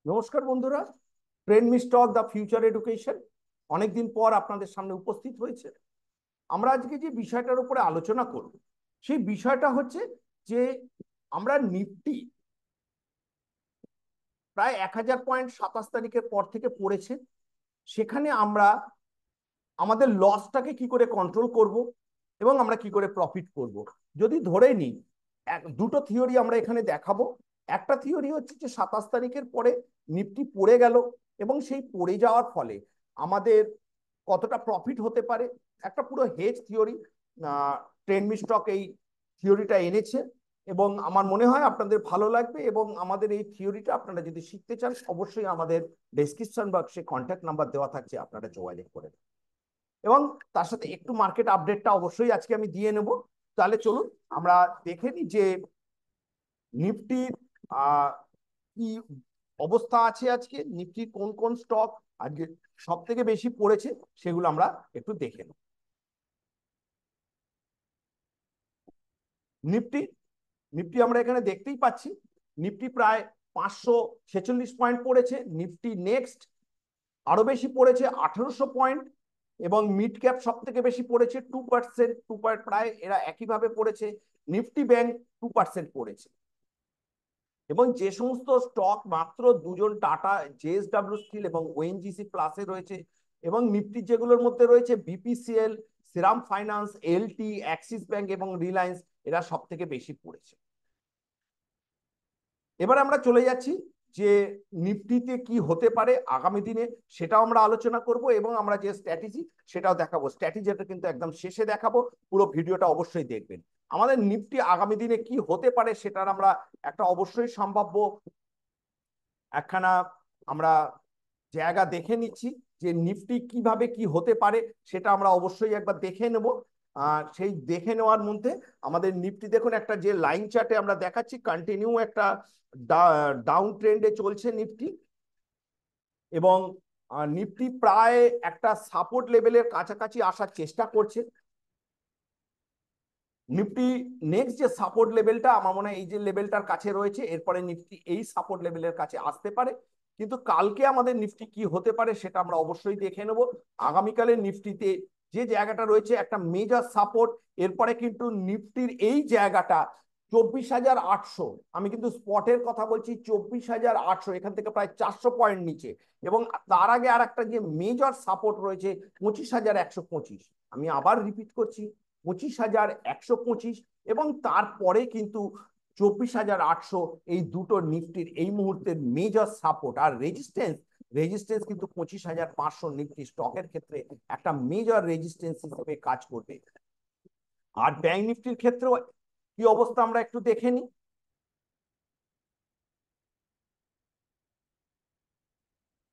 নমস্কার বন্ধুরা। Trend me stock the future education অনেকদিন পর আপনাদের সামনে উপস্থিত হয়েছে। আমরা আজকে যে বিষয়টার উপরে আলোচনা করব সেই বিষয়টা হচ্ছে যে আমরা নিফটি প্রায় 1000 পয়েন্ট 27 তারিখের পর থেকে পড়েছে। সেখানে আমরা আমাদের লসটাকে কি করে কন্ট্রোল করব এবং আমরা কি করে প্রফিট করব। যদি ধরে নিই, দুটো থিওরি আমরা এখানে দেখাবো। একটা থিওরি হচ্ছে যে 27 তারিখের পরে নিফটি পড়ে গেল এবং সেই পড়ে যাওয়ার ফলে আমাদের কতটা প্রফিট হতে পারে, একটা পুরো hedge theory. Trend me stock এই থিওরিটা এনেছে এবং আমার মনে হয় আপনাদের ভালো লাগবে। এবং আমাদের এই থিওরিটা আপনারা যদি শিখতে চান, অবশ্যই আমাদের ডেসক্রিপশন বক্সে কন্ট্যাক্ট নাম্বার দেওয়া থাকছে, আপনারা যোগাযোগ করে। এবং তার সাথে একটু মার্কেট আপডেটটা অবশ্যই আজকে আমি দিয়ে নেব। তাহলে চলুন আমরা দেখে নিই যে নিফটির কি অবস্থা আছে, আজকে নিফটির কোন কোন স্টক আজকে সব থেকে বেশি পড়েছে সেগুলো আমরা একটু দেখে নেব। নিফটি নিফটি আমরা এখানে দেখতেই পাচ্ছি, নিফটি প্রায় 546 পয়েন্ট পড়েছে। নিফটি নেক্সট আরো বেশি পড়েছে 1800 পয়েন্ট। এবং মিড ক্যাপ সব থেকে বেশি পড়েছে 2%, প্রায় এরা একইভাবে পড়েছে। নিফটি ব্যাংক 2% পড়েছে। এবং যে সমস্ত স্টক মাত্র দুজন, টাটা, জেএসডব্লিউ স্টিল এবং ওএনজিসি প্লাসে রয়েছে, এবং নিফটি যেগুলোর মধ্যে রয়েছে বিপিসিএল, শ্রীরাম ফাইন্যান্স, এলটি, অ্যাক্সিস ব্যাংক এবং রিলায়েন্স, এরা সব থেকে বেশি পড়েছে। এবার আমরা চলে যাচ্ছি যে নিফটিতে কি হতে পারে আগামী দিনে, সেটাও আমরা আলোচনা করব এবং আমরা যে স্ট্র্যাটেজি সেটাও দেখাবো। স্ট্র্যাটেজিটা কিন্তু একদম শেষে দেখাবো, পুরো ভিডিওটা অবশ্যই দেখবেন। আমাদের নিফটি আগামী দিনে কি হতে পারে সেটার আমরা একটা অবশ্যই সম্ভাব্য একখানা আমরা জায়গা দেখে নিচ্ছি যে নিফটি কিভাবে কি হতে পারে, সেটা আমরা অবশ্যই একবার দেখে নেব। সেই দেখে নেওয়ার মধ্যে আমাদের নিফটি দেখুন, একটা যে লাইন চার্টে আমরা দেখাচ্ছি কন্টিনিউ একটা ডাউন ট্রেন্ডে চলছে নিফটি। এবং নিফটি প্রায় একটা সাপোর্ট লেভেলের কাছাকাছি আসার চেষ্টা করছে। নিফটি নেক্সট যে সাপোর্ট লেভেলটা আমার মনে হয় এই যে লেভেলটার কাছে রয়েছে, এরপরে নিফটি এই সাপোর্ট লেভেলের কাছে আসতে পারে। কিন্তু কালকে আমাদের নিফটি কি হতে পারে সেটা আমরা অবশ্যই দেখে নেব। আগামীকালের নিফটিতে যে জায়গাটা রয়েছে একটা মেজর সাপোর্ট, এরপরে কিন্তু নিফটির এই জায়গাটা 24,800, আমি কিন্তু স্পটের কথা বলছি, 24,800, এখান থেকে প্রায় 400 পয়েন্ট নিচে। এবং তার আগে আর একটা যে মেজর সাপোর্ট রয়েছে 25,125, আমি আবার রিপিট করছি 25,125। এবং তারপরে কিন্তু 24,800, এই দুটো নিফটির এই মুহূর্তের মেজর সাপোর্ট। আর রেজিস্ট্যান্স রেজিস্ট্যান্স কিন্তু 25,500 নিফটি স্টকের ক্ষেত্রে একটা মেজর রেজিস্ট্যান্স হিসেবে কাজ করবে। আর ব্যাংক নিফটির ক্ষেত্রেও কি অবস্থা আমরা একটু দেখে নিই।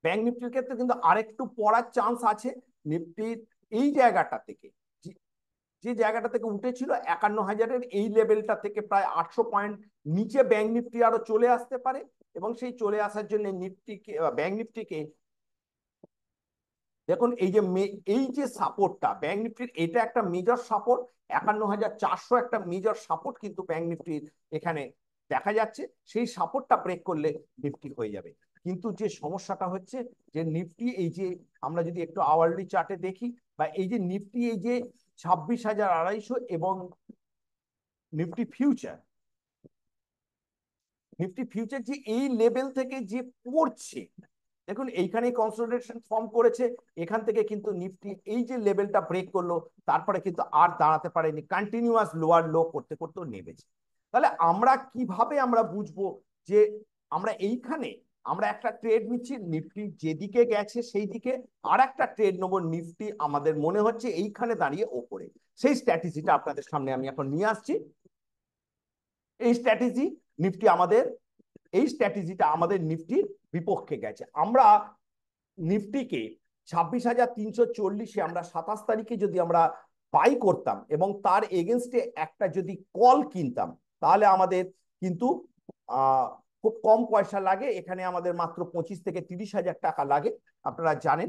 ব্যাংক নিফটির ক্ষেত্রে কিন্তু আরেকটু পড়ার চান্স আছে। নিফটির এই জায়গাটা থেকে, যে জায়গাটা থেকে উঠেছিল 51,000-এর এই লেভেলটা থেকে প্রায় 800 পয়েন্ট নিচে ব্যাংক নিফটি আরো চলে আসতে পারে। এবং সেই চলে আসার জন্য নিফটিকে, ব্যাংক নিফটিকে দেখুন, এই যে সাপোর্টটা ব্যাংক নিফটির, এটা একটা মেজর সাপোর্ট। 51,400 একটা মেজর সাপোর্ট কিন্তু ব্যাংক নিফটির এখানে দেখা যাচ্ছে। সেই সাপোর্টটা ব্রেক করলে নিফটি হয়ে যাবে। কিন্তু যে সমস্যাটা হচ্ছে যে নিফটি এই যে, আমরা যদি একটু আওয়ারলি চার্টে দেখি, বা এই যে নিফটি এই যে 26,250 এবং নিফটি ফিউচার, যে এই লেভেল থেকে যে পড়ছে, দেখুন এইখানে কনসলিডেশন ফর্ম করেছে। এখান থেকে কিন্তু নিফটি এই যে লেভেলটা ব্রেক করলো, তারপরে কিন্তু আর দাঁড়াতে পারেনি, কন্টিনিউয়াস লোয়ার লো করতে করতেও নেমেছে। তাহলে আমরা কিভাবে আমরা বুঝবো যে আমরা এইখানে আমরা একটা ট্রেড নিচ্ছি, নিফটি যেদিকে গেছে সেই দিকে, আর একটা ট্রেড নেবো নিফটি আমাদের মনে হচ্ছে এইখানে দাঁড়িয়ে ওপরে। সেই স্ট্র্যাটেজিটা আপনাদের সামনে আমি এখন নিয়ে আসছি। এই স্ট্র্যাটেজি নিফটি আমাদের এই স্ট্র্যাটেজিটা আমাদের নিফটির বিপক্ষে গেছে। আমরা নিফটিকে 26,340-এ আমরা 27 তারিখে যদি আমরা বাই করতাম এবং তার এগেনস্টে একটা যদি কল কিনতাম, তাহলে আমাদের কিন্তু খুব কম পয়সা লাগে। এখানে আমাদের মাত্র 25 থেকে 30 হাজার টাকা লাগে, আপনারা জানেন।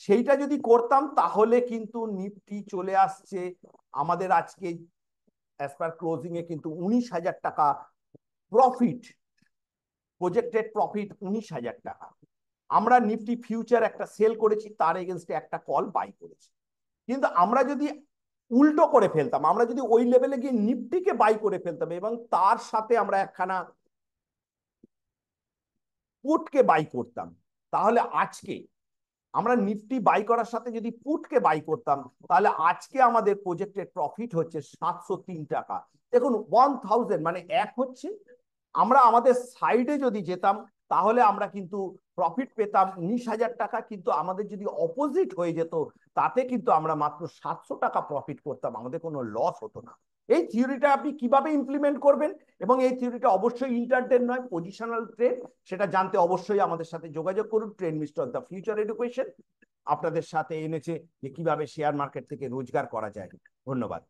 সেইটা যদি করতাম তাহলে কিন্তু নিফটি চলে আসছে আমাদের আজকে অ্যাজ পার ক্লোজিং এ কিন্তু 19,000 টাকা প্রফিট। প্রজেক্টেড প্রফিট 19,000 টাকা। আমরা নিফটি ফিউচার একটা সেল করেছি, তার এগেনস্টে একটা কল বাই করেছি। কিন্তু আমরা যদি উল্টো করে ফেলতাম, আমরা যদি ওই লেভেলে গিয়ে নিফটিকে বাই করে ফেলতাম এবং তার সাথে আমরা একখানা পুটকে বাই করতাম, তাহলে আজকে আমরা নিফটি বাই করার সাথে যদি পুটকে বাই করতাম, তাহলে আজকে আমাদের প্রজেক্টের প্রফিট হচ্ছে 703 টাকা। দেখুন 1000 মানে এক হচ্ছে, আমরা আমাদের সাইডে যদি যেতাম তাহলে আমরা কিন্তু প্রফিট পেতাম 19,000 টাকা, কিন্তু আমাদের যদি অপোজিট হয়ে যেত তাতে কিন্তু আমরা মাত্র 700 টাকা প্রফিট করতাম, আমাদের কোনো লস হতো না। এই থিওরিটা আপনি কিভাবে ইমপ্লিমেন্ট করবেন, এবং এই থিওরিটা অবশ্যই ইন্টারটেন নয়, পজিশনাল ট্রেড, সেটা জানতে অবশ্যই আমাদের সাথে যোগাযোগ করুন। Trade mister the future education আপনাদের সাথে এনেছে যে কিভাবে শেয়ার মার্কেট থেকে রোজগার করা যায়। ধন্যবাদ।